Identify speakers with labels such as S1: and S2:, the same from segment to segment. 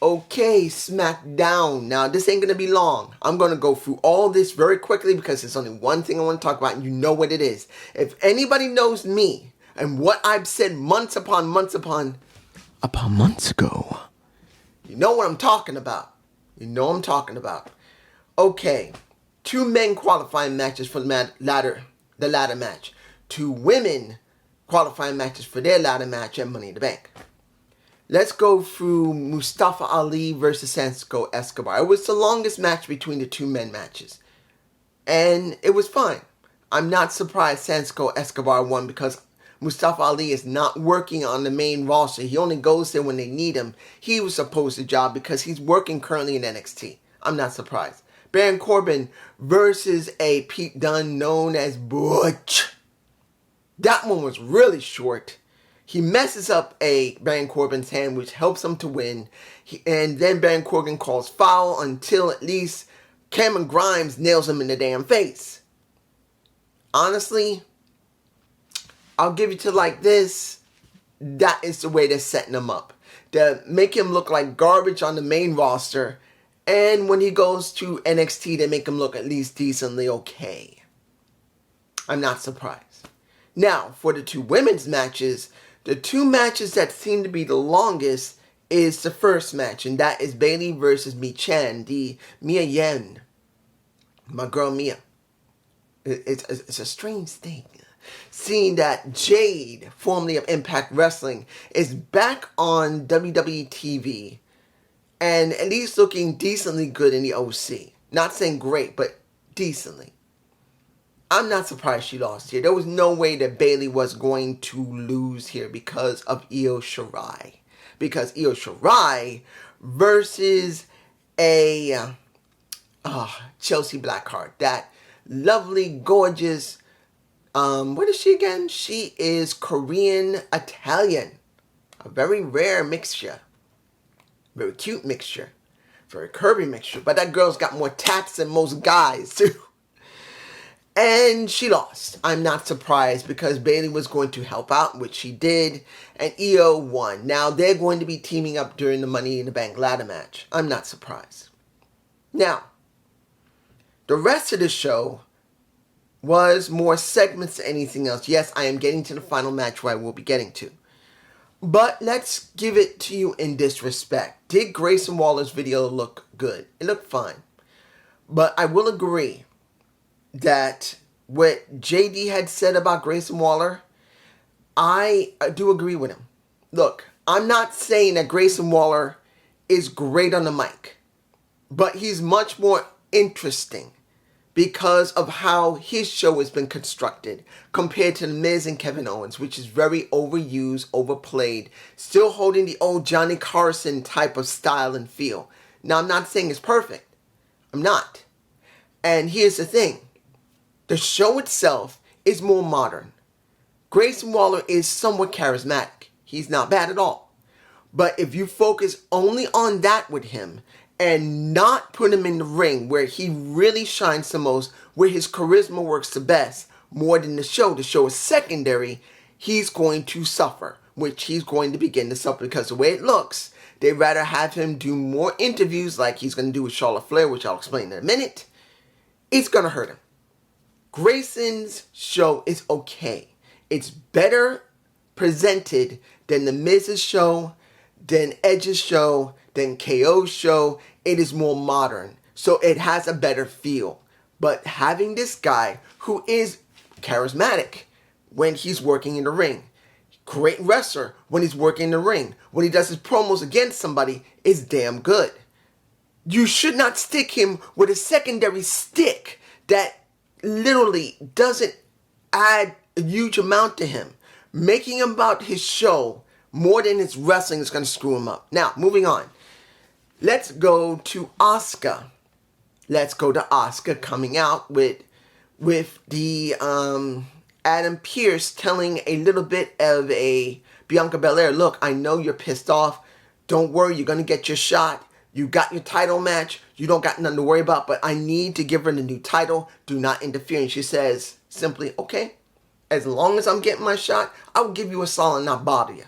S1: Okay, Smackdown. Now, this ain't going to be long. I'm going to go through all this very quickly because there's only one thing I want to talk about, and you know what it is. If anybody knows me and what I've said months upon months upon months ago, you know what I'm talking about. You know what I'm talking about. Okay, 2 men qualifying matches for the ladder match. 2 women qualifying matches for their ladder match at Money in the Bank. Let's go through Mustafa Ali versus Sansko Escobar. It was the longest match between the 2 men matches. And it was fine. I'm not surprised Sansko Escobar won because Mustafa Ali is not working on the main roster. He only goes there when they need him. He was supposed to job because he's working currently in NXT. I'm not surprised. Baron Corbin versus a Pete Dunne known as Butch. That one was really short. He messes up a Baron Corbin's hand, which helps him to win. And then Baron Corbin calls foul until at least Cameron Grimes nails him in the damn face. Honestly, I'll give it to like this. That is the way they're setting him up. To make him look like garbage on the main roster. And when he goes to NXT, they make him look at least decently okay. I'm not surprised. Now, for the 2 women's matches, the 2 matches that seem to be the longest is the first match, and that is Bayley versus Michan, the Mia Yim. My girl Mia. It's a strange thing. Seeing that Jade, formerly of Impact Wrestling, is back on WWE TV, and at least looking decently good in the OC. Not saying great, but decently. I'm not surprised she lost here. There was no way that Bayley was going to lose here because of Io Shirai. Because Io Shirai versus a Chelsea Blackheart. That lovely, gorgeous, what is she again? She is Korean-Italian. A very rare mixture. Very cute mixture. Very curvy mixture. But that girl's got more tats than most guys, too. And she lost. I'm not surprised because Bayley was going to help out, which she did, and Io won. Now, they're going to be teaming up during the Money in the Bank ladder match. I'm not surprised. Now, the rest of the show was more segments than anything else. Yes, I am getting to the final match where I will be getting to. But let's give it to you in this respect. Did Grayson Waller's video look good? It looked fine. But I will agree that what JD had said about Grayson Waller, I do agree with him. Look, I'm not saying that Grayson Waller is great on the mic, but he's much more interesting because of how his show has been constructed compared to The Miz and Kevin Owens, which is very overused, overplayed, still holding the old Johnny Carson type of style and feel. Now, I'm not saying it's perfect. I'm not. And here's the thing. The show itself is more modern. Grayson Waller is somewhat charismatic. He's not bad at all. But if you focus only on that with him and not put him in the ring where he really shines the most, where his charisma works the best, more than the show is secondary, he's going to suffer, which he's going to begin to suffer because the way it looks, they'd rather have him do more interviews like he's going to do with Charlotte Flair, which I'll explain in a minute. It's going to hurt him. Grayson's show is okay. It's better presented than The Miz's show, than Edge's show, than KO's show. It is more modern, so it has a better feel. But having this guy who is charismatic when he's working in the ring, great wrestler when he's working in the ring, when he does his promos against somebody, is damn good. You should not stick him with a secondary stick that literally doesn't add a huge amount to him. Making him about his show more than his wrestling is going to screw him up. Now, moving on. Let's go to Asuka. Let's go to Asuka coming out with the Adam Pearce telling a little bit of a Bianca Belair, look, I know you're pissed off. Don't worry, you're going to get your shot. You got your title match. You don't got nothing to worry about, but I need to give her the new title. Do not interfere. And she says simply, okay, as long as I'm getting my shot, I'll give you a solid, not bother you.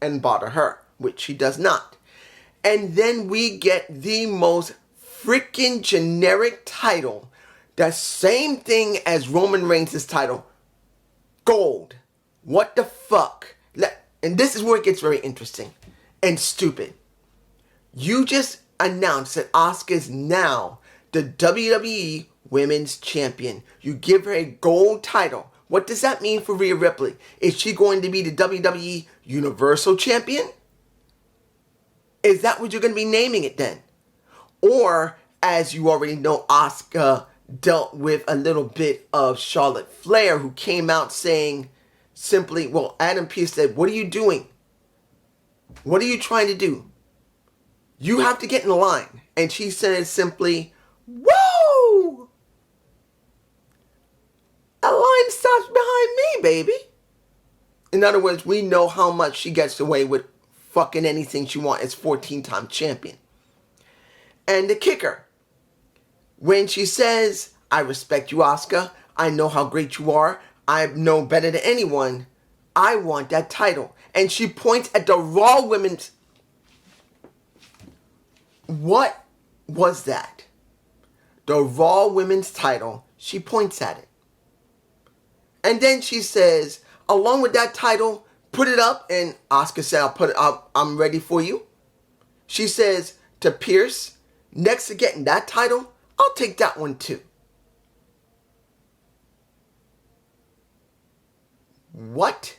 S1: And bother her, which she does not. And then we get the most freaking generic title. The same thing as Roman Reigns' title. Gold. What the fuck? And this is where it gets very interesting and stupid. You just announced that Asuka is now the WWE Women's Champion. You give her a gold title. What does that mean for Rhea Ripley? Is she going to be the WWE Universal Champion? Is that what you're going to be naming it then? Or, as you already know, Asuka dealt with a little bit of Charlotte Flair, who came out saying simply, well, Adam Pearce said, what are you doing? What are you trying to do? You have to get in line. And she said simply, whoa! A line starts behind me, baby. In other words, we know how much she gets away with fucking anything she wants as 14-time champion. And the kicker, when she says, I respect you, Asuka, I know how great you are, I know better than anyone, I want that title. And she points at the Raw Women's... What was that? The Raw Women's title, she points at it. And then she says, along with that title, put it up. And Asuka said, I'll put it up. I'm ready for you. She says to Pierce, next to getting that title, I'll take that one too. What?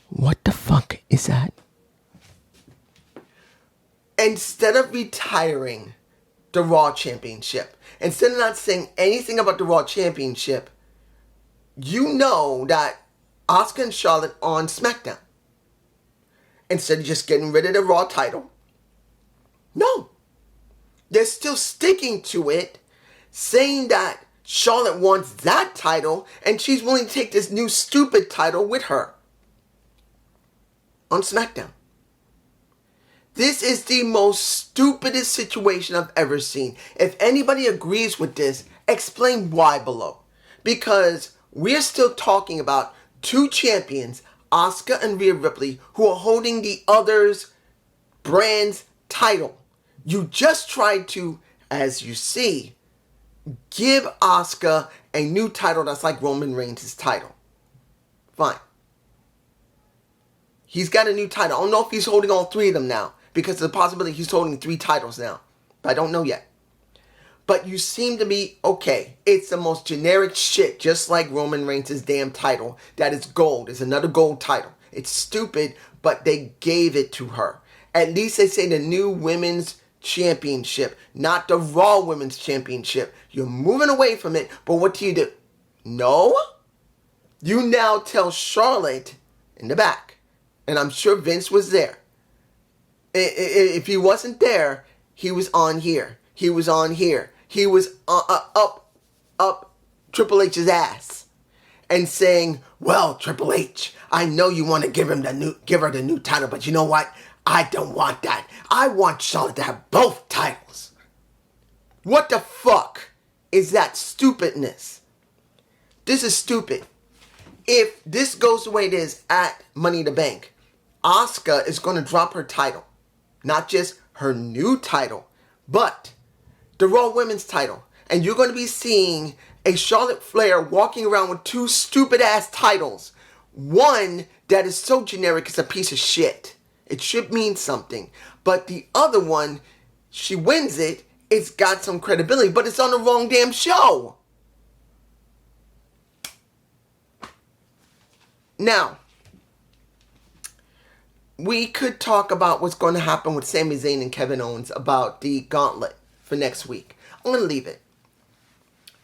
S1: What the fuck is that? Instead of retiring the Raw Championship, instead of not saying anything about the Raw Championship, you know that Asuka and Charlotte on SmackDown. Instead of just getting rid of the Raw title, no. They're still sticking to it, saying that Charlotte wants that title and she's willing to take this new stupid title with her on SmackDown. This is the most stupidest situation I've ever seen. If anybody agrees with this, explain why below. Because we're still talking about two champions, Asuka and Rhea Ripley, who are holding the other's brand's title. You just tried to, as you see, give Asuka a new title that's like Roman Reigns' title. Fine. He's got a new title. I don't know if he's holding all three of them now, because of the possibility he's holding 3 titles now. But I don't know yet. But you seem to be, okay, it's the most generic shit, just like Roman Reigns' damn title. That is gold. It's another gold title. It's stupid, but they gave it to her. At least they say the new women's championship, not the Raw Women's Championship. You're moving away from it, but what do? No? You now tell Charlotte in the back, and I'm sure Vince was there. If he wasn't there, he was on here. He was on here. He was up Triple H's ass and saying, well, Triple H, I know you want to give her the new title, but you know what? I don't want that. I want Charlotte to have both titles. What the fuck is that stupidness? This is stupid. If this goes the way it is at Money in the Bank, Asuka is going to drop her title. Not just her new title, but the Raw Women's title. And you're going to be seeing a Charlotte Flair walking around with 2 stupid-ass titles. One that is so generic it's a piece of shit. It should mean something. But the other one, she wins it, it's got some credibility, but it's on the wrong damn show. Now, we could talk about what's going to happen with Sami Zayn and Kevin Owens about the gauntlet for next week. I'm going to leave it.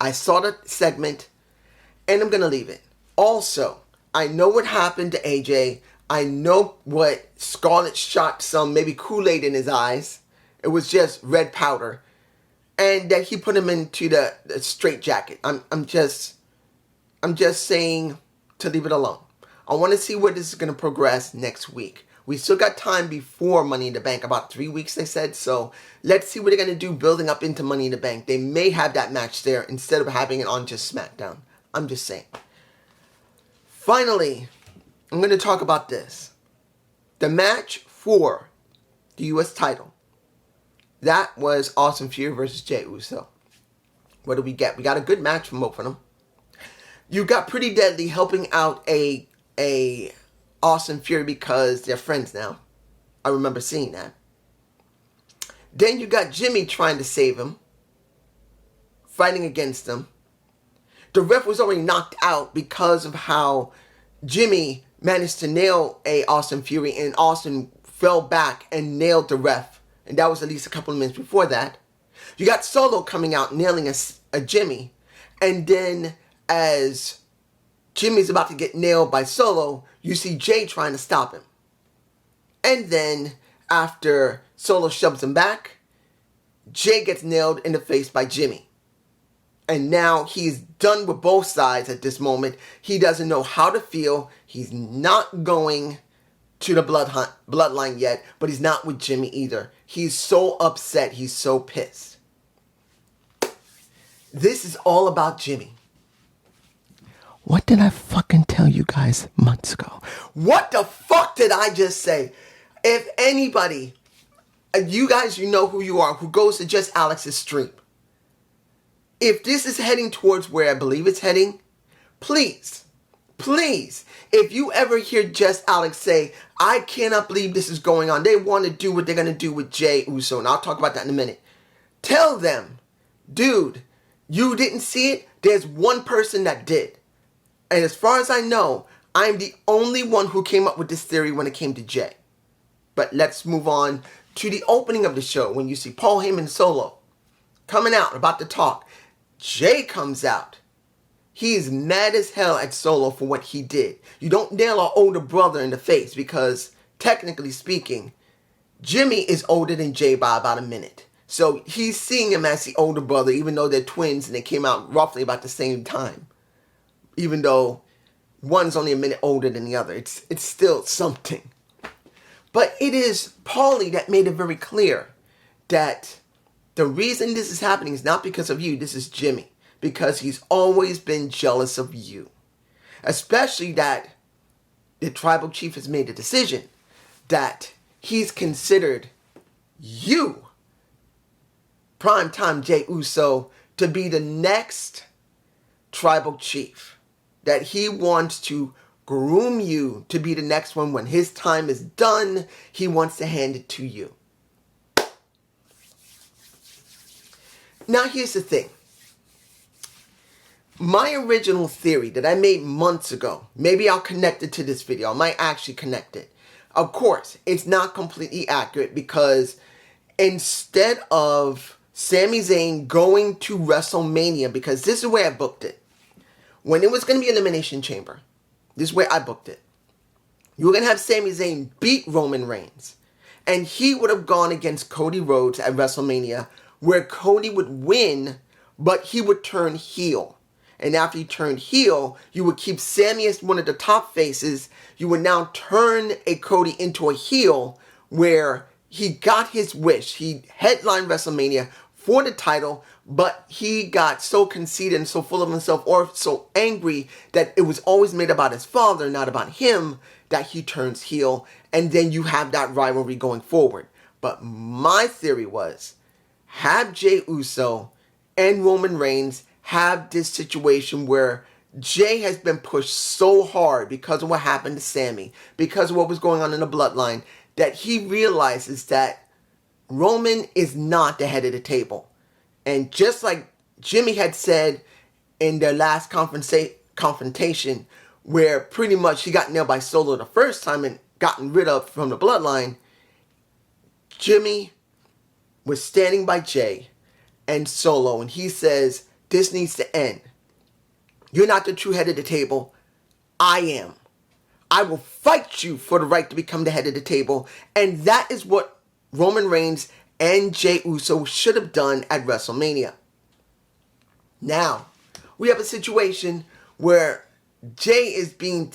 S1: I saw the segment, and I'm going to leave it. Also, I know what happened to AJ. I know what Scarlett shot some maybe Kool-Aid in his eyes. It was just red powder. And that he put him into the straitjacket. I'm just saying to leave it alone. I want to see where this is going to progress next week. We still got time before Money in the Bank, about 3 weeks they said. So let's see what they're going to do building up into Money in the Bank. They may have that match there instead of having it on just SmackDown. I'm just saying. Finally, I'm going to talk about this. The match for the U.S. title, that was Austin Fury versus Jey Uso. What do we get? We got a good match from both of them. You got Pretty Deadly helping out a Austin Fury because they're friends now. I remember seeing that. Then you got Jimmy trying to save him, fighting against him. The ref was already knocked out because of how Jimmy managed to nail a Austin Fury, and Austin fell back and nailed the ref. And that was at least a couple of minutes before that. You got Solo coming out, nailing a Jimmy. And then as Jimmy's about to get nailed by Solo, you see Jay trying to stop him. And then after Solo shoves him back, Jay gets nailed in the face by Jimmy. And now he's done with both sides at this moment. He doesn't know how to feel. He's not going to the bloodline yet, but he's not with Jimmy either. He's so upset. He's so pissed. This is all about Jimmy. What did I fucking tell you guys months ago? What the fuck did I just say? If anybody, you guys, you know who you are, who goes to Just Alex's stream, if this is heading towards where I believe it's heading, please, if you ever hear Just Alex say, I cannot believe this is going on, they want to do what they're going to do with Jey Uso, and I'll talk about that in a minute. Tell them, dude, you didn't see it? There's one person that did. And as far as I know, I'm the only one who came up with this theory when it came to Jey. But let's move on to the opening of the show when you see Paul Heyman Solo coming out about to talk. Jey comes out. He's mad as hell at Solo for what he did. You don't nail our older brother in the face because, technically speaking, Jimmy is older than Jey by about a minute. So he's seeing him as the older brother, even though they're twins and they came out roughly about the same time. Even though one's only a minute older than the other. It's still something. But it is Paulie that made it very clear that the reason this is happening is not because of you. This is Jimmy. Because he's always been jealous of you. Especially that the tribal chief has made a decision that he's considered you, primetime Jey Uso, to be the next tribal chief. That he wants to groom you to be the next one. When his time is done, he wants to hand it to you. Now here's the thing. My original theory that I made months ago, maybe I'll connect it to this video. I might actually connect it. Of course, it's not completely accurate because instead of Sami Zayn going to WrestleMania, because this is where I booked it. When it was going to be Elimination Chamber, this is where I booked it. You were going to have Sami Zayn beat Roman Reigns. And he would have gone against Cody Rhodes at WrestleMania, where Cody would win, but he would turn heel. And after he turned heel, you would keep Sami as one of the top faces. You would now turn a Cody into a heel, where he got his wish. He headlined WrestleMania for the title, but he got so conceited and so full of himself, or so angry that it was always made about his father, not about him, that he turns heel, and then you have that rivalry going forward. But my theory was, have Jey Uso and Roman Reigns have this situation where Jey has been pushed so hard because of what happened to Sami, because of what was going on in the bloodline, that he realizes that Roman is not the head of the table. And just like Jimmy had said in their last confrontation, where pretty much he got nailed by Solo the first time and gotten rid of from the bloodline, Jimmy was standing by Jey and Solo, and he says, this needs to end. You're not the true head of the table. I am. I will fight you for the right to become the head of the table. And that is what Roman Reigns and Jey Uso should have done at WrestleMania. Now, we have a situation where Jey is being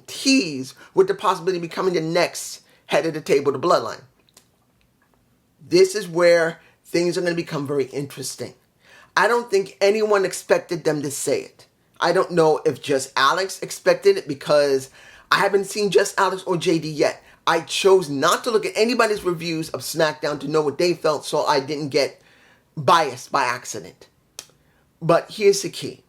S1: teased with the possibility of becoming the next head of the table, the bloodline. This is where things are going to become very interesting. I don't think anyone expected them to say it. I don't know if just Alex expected it, because I haven't seen just Alex or JD yet. I chose not to look at anybody's reviews of SmackDown to know what they felt, so I didn't get biased by accident. But here's the key.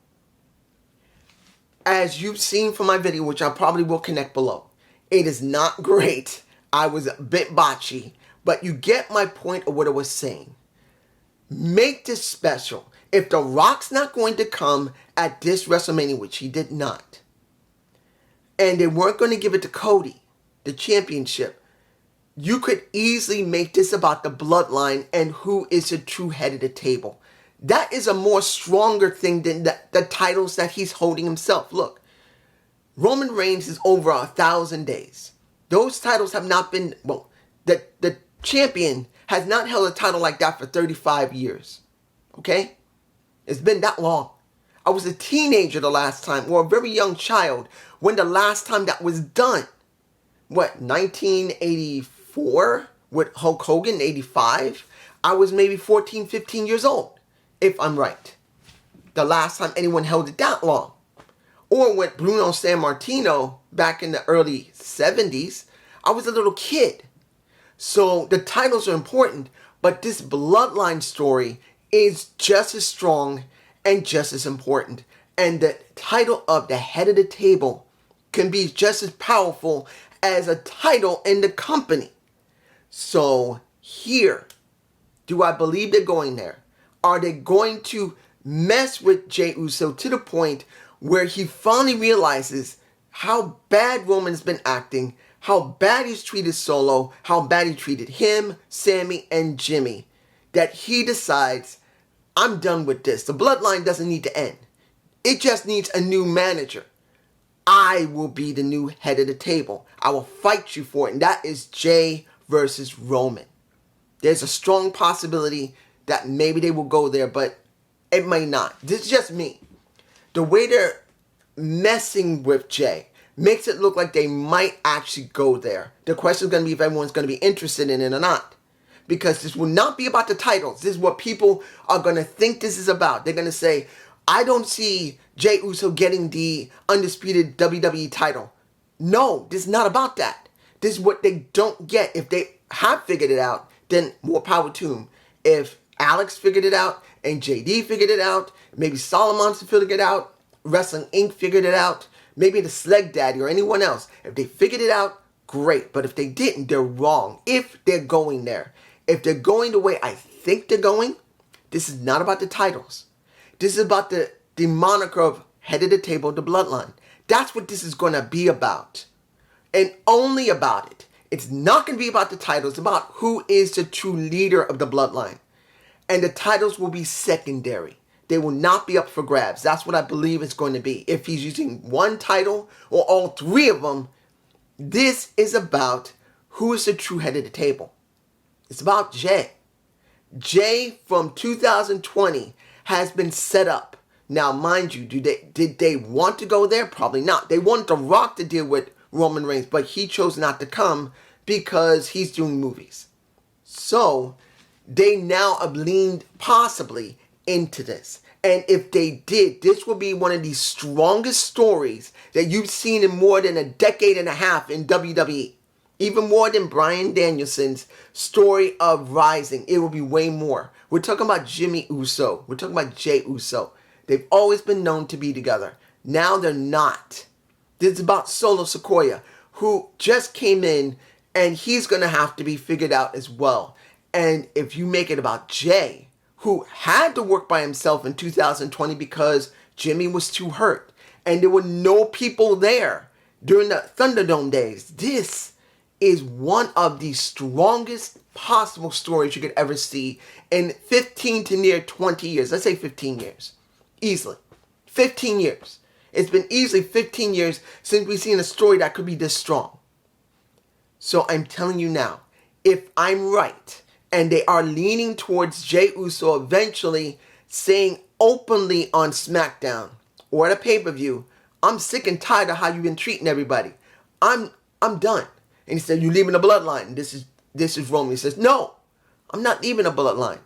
S1: As you've seen from my video, which I probably will connect below, it is not great. I was a bit botchy, but you get my point of what I was saying. Make this special. If The Rock's not going to come at this WrestleMania, which he did not, and they weren't going to give it to Cody, the championship, you could easily make this about the bloodline and who is the true head of the table. That is a more stronger thing than the titles that he's holding himself. Look, Roman Reigns is over 1,000 days. Those titles have not been, well, the champion has not held a title like that for 35 years. Okay? It's been that long. I was a teenager the last time, or a very young child, when the last time that was done. What, 1984? With Hulk Hogan, 85? I was maybe 14, 15 years old, if I'm right. The last time anyone held it that long. Or with Bruno Sammartino back in the early 70s, I was a little kid. So the titles are important, but this bloodline story is just as strong and just as important. And the title of the head of the table can be just as powerful as a title in the company. So here, do I believe they're going there? Are they going to mess with Jey Uso to the point where he finally realizes how bad Roman's been acting, how bad he's treated Solo, how bad he treated him, Sammy, and Jimmy, that he decides, I'm done with this. The bloodline doesn't need to end. It just needs a new manager. I will be the new head of the table. I will fight you for it. And that is Jey versus Roman. There's a strong possibility that maybe they will go there, but it may not. This is just me. The way they're messing with Jey makes it look like they might actually go there. The question is going to be if everyone's going to be interested in it or not. Because this will not be about the titles. This is what people are going to think this is about. They're going to say, I don't see Jey Uso getting the undisputed WWE title. No, this is not about that. This is what they don't get. If they have figured it out, then more power to them. If Alex figured it out and JD figured it out, maybe Solomon's figured it out, Wrestling Inc. figured it out, maybe the Sleg Daddy or anyone else. If they figured it out, great. But if they didn't, they're wrong. If they're going there. If they're going the way I think they're going, this is not about the titles. This is about the moniker of head of the table, the bloodline. That's what this is going to be about. And only about it. It's not going to be about the titles. It's about who is the true leader of the bloodline. And the titles will be secondary. They will not be up for grabs. That's what I believe it's going to be. If he's using one title or all three of them, this is about who is the true head of the table. It's about Jey. Jey from 2020 has been set up. Now, mind you, did they want to go there? Probably not. They wanted The Rock to deal with Roman Reigns, but he chose not to come because he's doing movies. So, they now have leaned possibly into this. And if they did, this will be one of the strongest stories that you've seen in more than a decade and a half in WWE. Even more than Bryan Danielson's story of rising. It will be way more. We're talking about Jimmy Uso. We're talking about Jey Uso. They've always been known to be together. Now they're not. This is about Solo Sikoa, who just came in, and he's going to have to be figured out as well. And if you make it about Jey, who had to work by himself in 2020 because Jimmy was too hurt, and there were no people there during the Thunderdome days, this is one of the strongest possible stories you could ever see in 15 to near 20 years. Let's say 15 years. Easily. 15 years. It's been easily 15 years since we've seen a story that could be this strong. So I'm telling you now, if I'm right, and they are leaning towards Jey Uso eventually saying openly on SmackDown or at a pay-per-view, I'm sick and tired of how you've been treating everybody. I'm done. And he said, you're leaving the bloodline. This is Roman. He says, no, I'm not leaving the bloodline.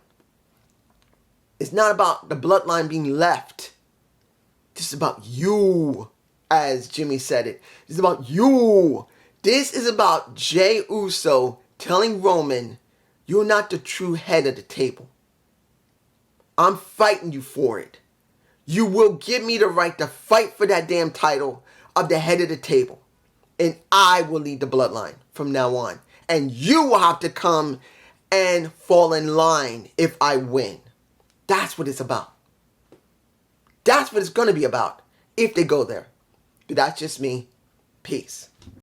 S1: It's not about the bloodline being left. This is about you, as Jimmy said it. It's about you This is about Jey Uso telling Roman, you're not the true head of the table. I'm fighting you for it. You will give me the right to fight for that damn title of the head of the table. And I will lead the bloodline from now on. And you will have to come and fall in line if I win. That's what it's about. That's what it's going to be about if they go there. But that's just me. Peace.